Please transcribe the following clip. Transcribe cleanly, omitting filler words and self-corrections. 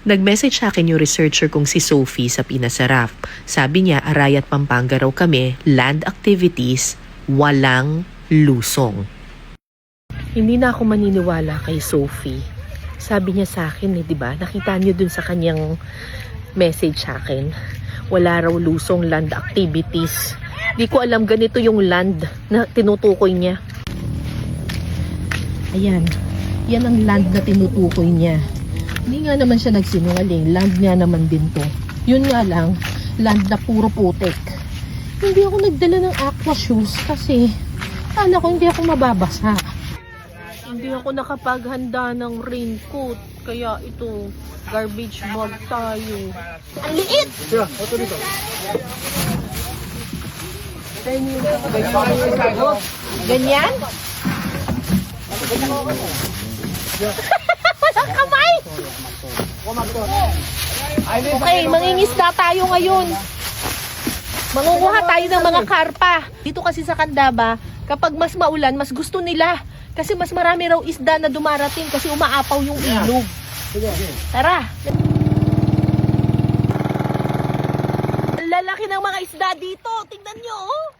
Nag-message sa akin yung researcher kong si Sophie sa Pinasarap. Sabi niya, Aray at Pampanga raw kami, land activities, walang lusong. Hindi na ako maniniwala kay Sophie. Sabi niya sa akin, di ba? Nakita niyo dun sa kanyang message sa akin. Wala raw lusong land activities. Di ko alam ganito yung land na tinutukoy niya. Ayan. Yan ang land na tinutukoy niya. Hindi nga naman siya nagsinungaling. Land niya naman din to. Yun nga lang, land na puro putik. Hindi ako nagdala ng aqua shoes kasi kala ko hindi ako mababasa. Hindi ako nakapaghanda ng raincoat. Kaya ito, garbage bag tayo. Ang liit! Ganyan? Walang kamay! Okay, mangingisda tayo ngayon. Mangunguha tayo ng mga karpa. Dito kasi sa Candaba, kapag mas maulan, mas gusto nila. Kasi mas marami raw isda na dumarating kasi umaapaw yung ilog. Tara! Ang lalaki ng mga isda dito. Tingnan nyo, oh!